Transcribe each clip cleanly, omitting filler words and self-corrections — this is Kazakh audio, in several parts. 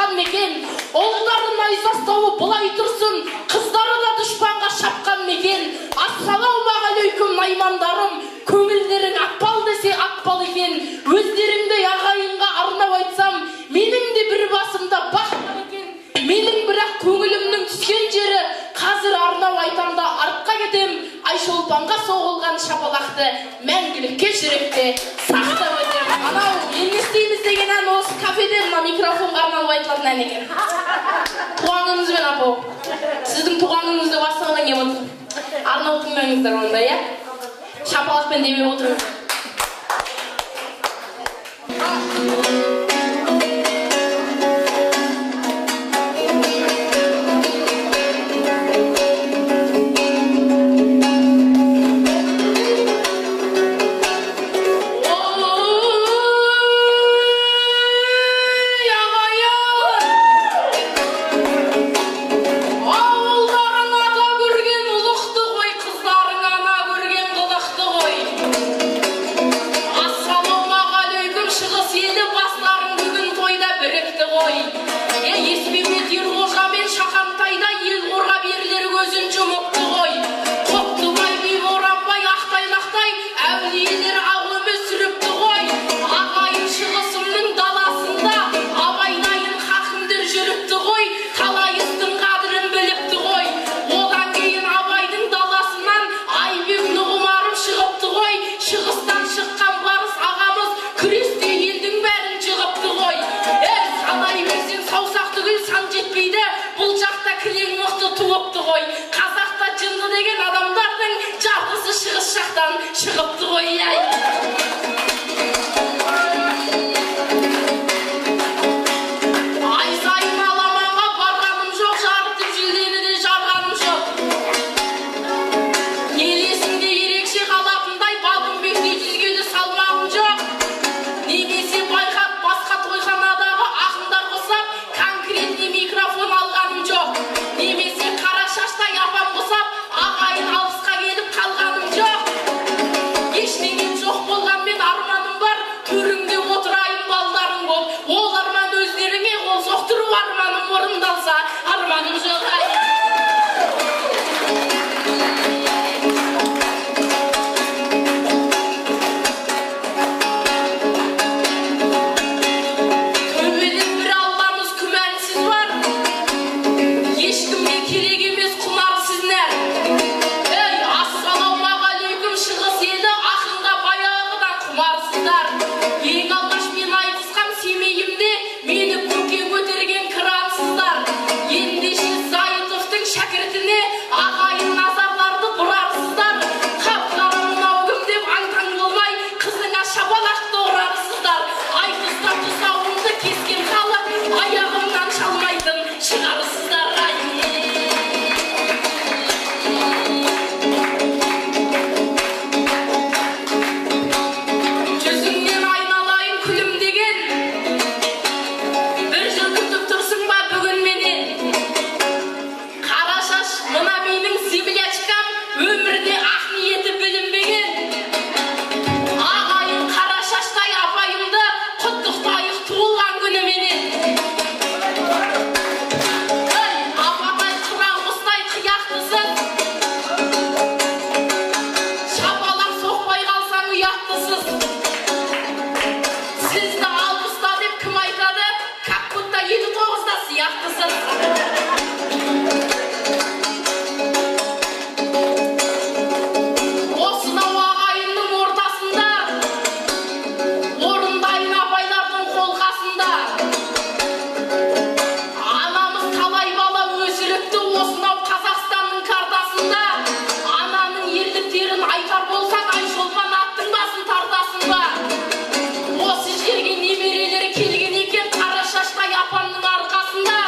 шапқан мекен. Оғларын найзастауы бұлай тұрсын, қыздары да дұшпанға шапқан мекен. Ассалаумағалейкум наймандарым, көңілдерің атпал десе атпал екен. Өздеріңді ағайынға арнап айтсам, менің де бір басымда бақ бар екен. Менің бірақ көңілімнің түскен жері, қазір арнау айтамда артқа кетем. Айшолпанға соғылған шапалақты мәңгілікке жүректе сақтап өтем. Анау ел не істейміз деген ән осы кафеде мына микрофонға арналып айтылатын ән екен. Туғаныңызбен апау. Сіздің туғаныңызды бастығынан кеп отыр. Арнау тыңдаңыздар онда, иә? Шапалақпен демеп отырыңыз. Шығыпты ғой, ай сайын аламанға барғаным жоқ, жарытып жүлдені де жарғаным жоқ. Ел есімде ерекше қалатындай балым бекте жүзгені салмағым жоқ. Немесе байқап басқа тойханадағы ақындар қосап конкретный микрофон алғаным жоқ. Немесе қара шаштай апам қосап ағайын алысқа келіп қалғаным жоқ. Ештеңем жоқ болғанмен арманым бар, төріңде отырайын балдарың бол. Ол арман өздеріңе қол соқтыру, арманым орындалса, арманым жоқ. Төбеден бір Алламыз күмәнсіз бар, ешкімге керек емес құнарсыз нәр. Ассалаумағалейкум шығыс елі ақынға баяғыдан құмарсыздар. Ең алғаш мен айтысқам семейімде мені көкке көтерген кірансыздар. Ендеше Зайытовтың шәкіртіне ағайын назарларды бұрарсыздар. Қап-қара мынау кім деп аң-таң болмай қызыңа шапалақты ұрарсыздар. Айтыста тұсауымды кескен халық аяғымнан шалмайтын шығарсыздар. Жүзіңнен айналайын күлімдеген, бір жыл күтіп тұрсың ба бүгін менен? Қара шаш мына менің землячкам, өмірде ақ ниеті білінбеген. Ағайын қара шаштай апайымды құттықтайық туылған күніменен. Апатай қырағыстай қияқтысың, шапалақ соқпай қалсаң ұяттысыз. Сізді алпыста деп кім айтады, как будто 59-да сияқтысыз. Осынау ағайынның ортасында, орындайын апайлардың қолқасында. Анамыз талай бала өсіріпті осынау Қазақстанның картасында. Ананың ерліктерін айтар болсаң, Айшолпан аттың басын тартасың ба? Осы жерге немерелері келген екен қара шаштай апамның арқасында.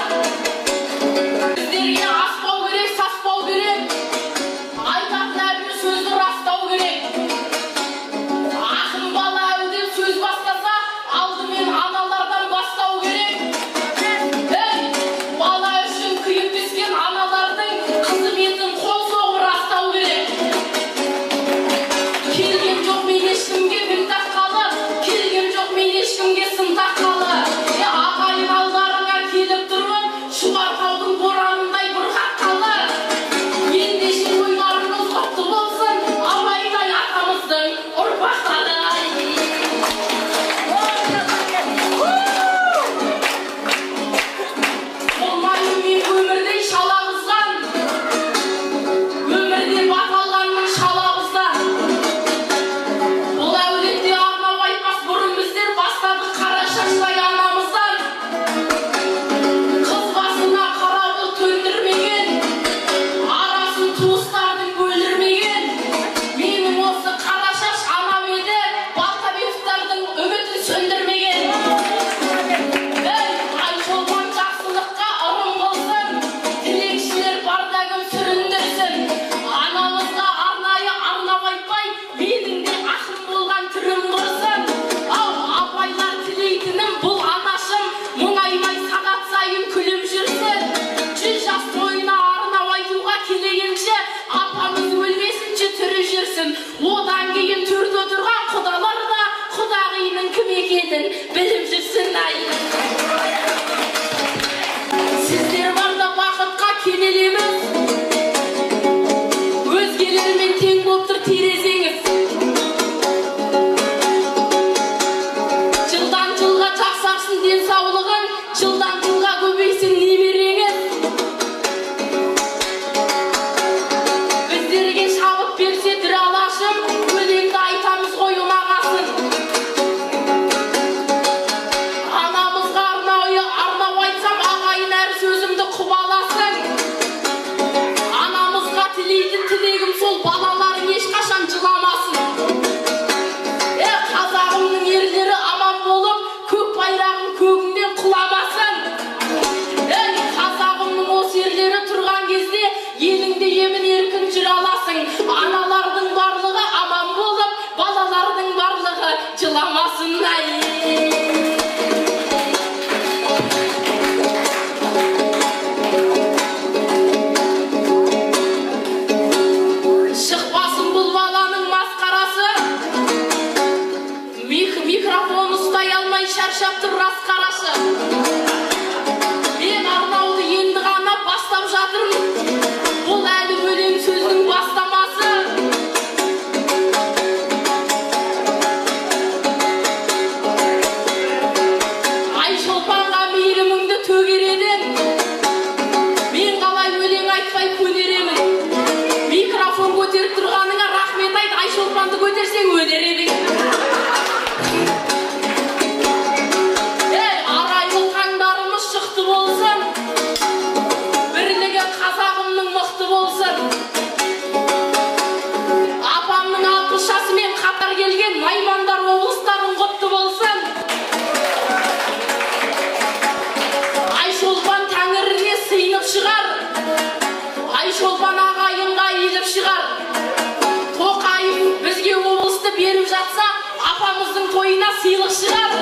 сыйлық шығар.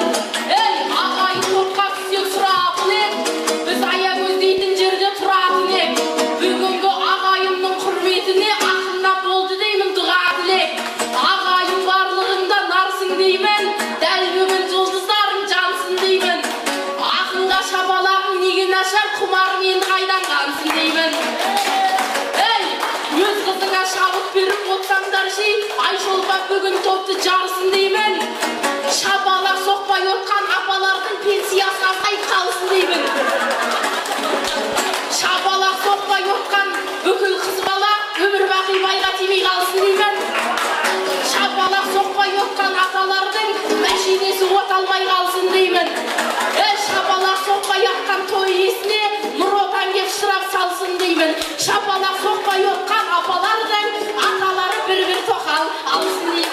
Ей, ағайын топқа түсек сұрап ек, біз аягөз дейтін жерде тұратын ек. Бүгінгі ағайынның құрметіне ақында болды деймін дұға тілек. Ағайын барлығында нарсың деймін, дәл бүгін жұлдыздарың жансың деймін. Ақынға шабалағың неге нашар, құмарың енді қайдан қансың деймін. Өз қызыңа шабыт беріп отсаңдар жей, Айшолпан бүгін топты жарсын деймін. Шабалақ соқпай отқан апалардың пенсиясы азайып қалсын деймін. Шабалақ соқпай отқан бүкіл қыз бала өмір бақи байға тимей қалсын деймін. Шабалақ соқпай отқан аталардың мәшинесі оталмай қалсын деймін. Шабалақ соқпай атқан той иесіне нұр отан кеп шырап салсын деймін. Шабалақ соқпай отқан апалардың аталары бір-бір тоқал алсын деймін.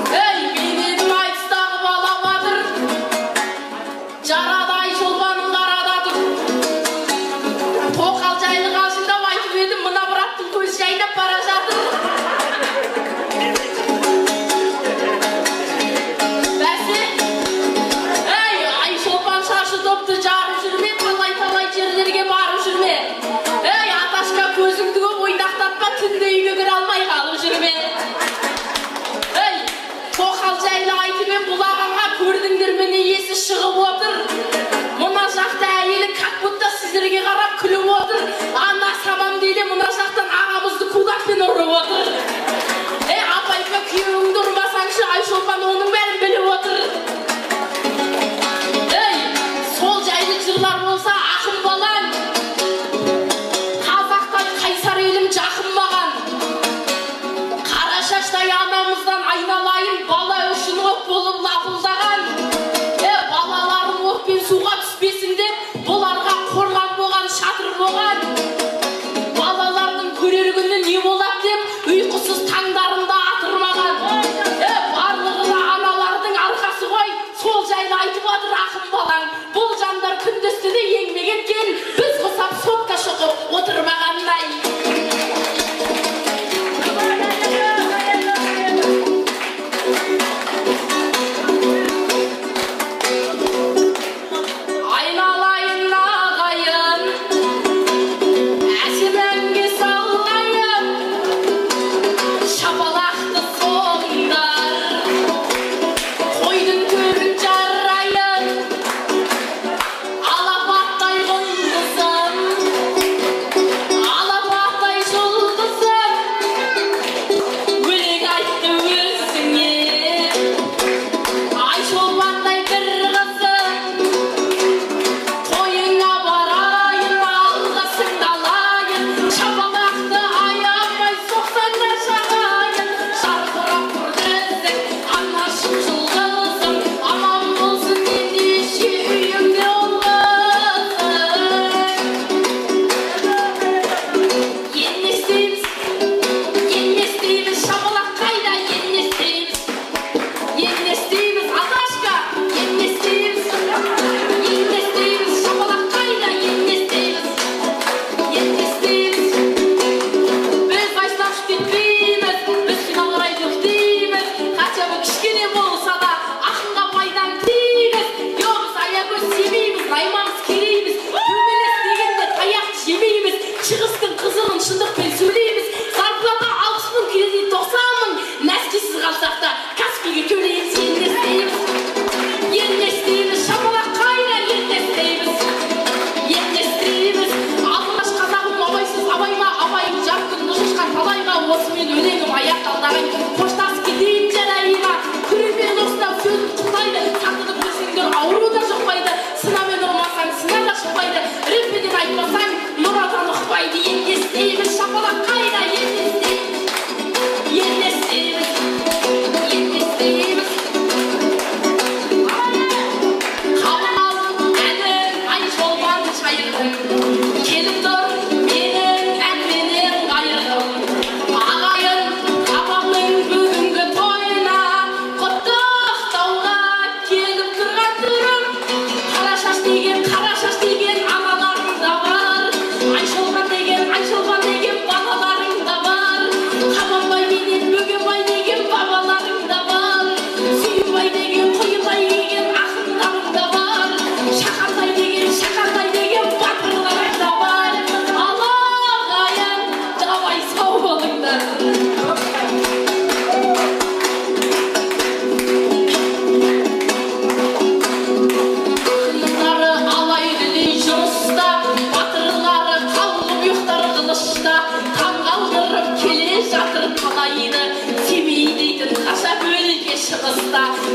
Мен едім айтыстағы бала батыр, жарады Айшолпанның қарада тұр. Тоқал жайлы қалжыңдап айтып едім, мына бір аттың көзі жайнап бара жатыр. Жерлерге барып жүрме. Аташқа көзіңді көп ойнақтатпа, түнде үйге кіре алмай қалып жүрме. Тоқал жайлы айтып ем, бұл ағамға көрдіңдер міне есі шығып отыр. Мына жақта әйелі как будто сіздерге қарап күліп отыр. Ана сабам дейді, мына жақтан ағамызды кулакпен ұрып отыр. Апайқа күйеуіңді ұрмасаңшы, Айшолпан оның бәрін біліп отыр. Сол жайлы жырлар болса ақын балам, қазақтан қайсар елім жақын маған. Қара шаштай анамыздан айналайын, бала үшін от болып лапылдаған. Балаларым отпен суға түспесін деп, бұларға қорған болған, шатыр болған. Балалардың көрер күні не болады деп, ұйқысы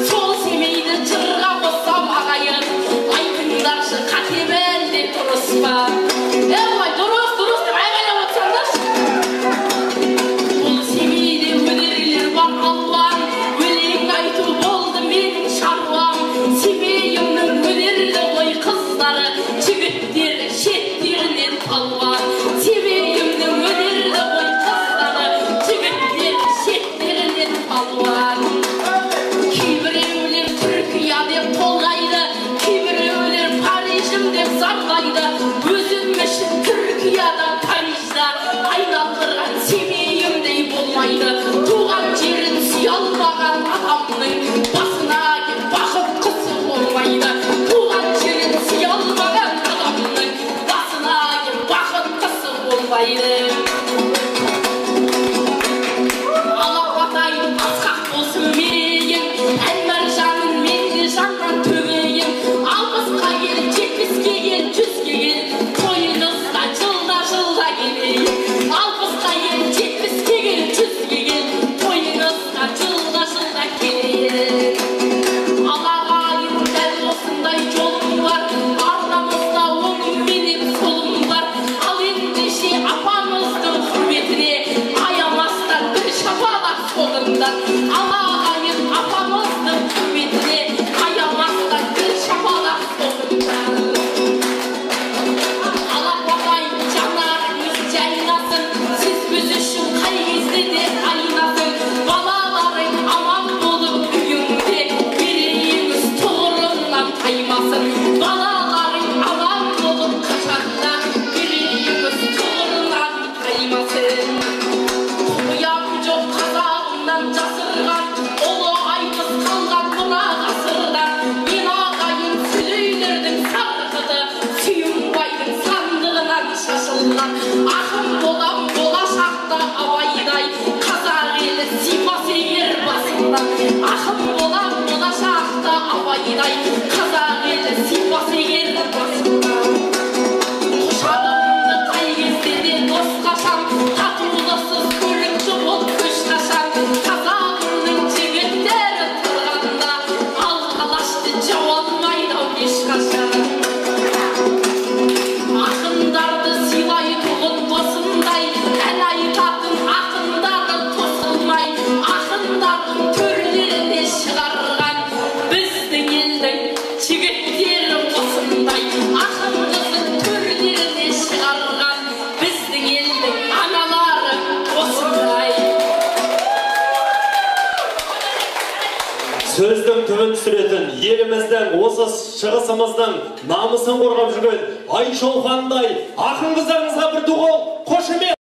сол семейді жырға қоссам ағайын, айтыңдаршы қатемен деп дұрыс па? Ой, дұрыс деп айғайлап отырсаңдаршы. Бұл семейде өнерлер бар алуан, өлең айту болды менің шаруам. Семейімнің өнерлі ғой қыздары, жігіттері шеттерінен палуан. Семейімнің өнерлі ғой қыздары, жігіттері шеттерінен палуан. Кейбіреулер Түркия деп толғайды, кейбіреулер Парижім деп зарлайды. Өзім үшін Түркияда, Парижда айналдырған Семейімдей болмайды. Туған жерін сүйе алмаған адамның басына бақыт қысы болмайды. Туған жерін сүйе алмаған адамның басына бақыт қысы болмайды. Алапатайым асқақ болсын мерейің, әнмәржаным менде жаннан төгейін. 60-қа кел, 70-ке кел, 100-ге кел, тойыңызға жылда келейін. 60-қа кел, 70-ке кел, 100-ге кел, тойыңызға жылда келейін. Алағайым дәл осындай жолым бар, арнамызда оңым менен солым бар. Ал ендеше апамыздың құрметіне аямастан бір шапалақ соғыңдар. Алағайым апамыздың құрметіне аямастан бір шапалақ соғыңдар. Алапатайым жанарыңыз жайнасын, сіз біз үшін қай кезде де айнасын. Балаларың аман болып үйіңде, мерейіңіз тұғырынан таймасын. Балаларың аман болып қашақта, мерейіңіз тұғырынан таймасын. Құпиям жоқ қазағымнан жасырған, ұлы айтыс қалған мұра ғасырдан. Мен ағайын сүлейлердің сарқыты, Сүйімбайдың сандығынан шашылған. Ақын болам болашақта Абайдай, қазақ елі сипасы ер басында. Ақын болам болашақта Абайдай, қазақ елі сипасы ер басында. Құшағымды қай кезде де дос қашам, татулықсыз көлікті бол көш қашам. Қазағымның жігіттері тұрғанда, ал қалашты жау алмайды-ау ешқашан. Ақындарды сыйлайтұғын досындай, ән айтатын ақындарды тосылмай. Ақындардың төрлеріне шығарған біздің елдің жігіттері осындай. Ақындардың төрлеріне шығарған біздің елдің аналары осындай. Сөздің түбін түсіретін еліміздің осы шығысымыздың намысын қорғап жүрген Айшолпандай ақын қыздарыңызға бір қошемет.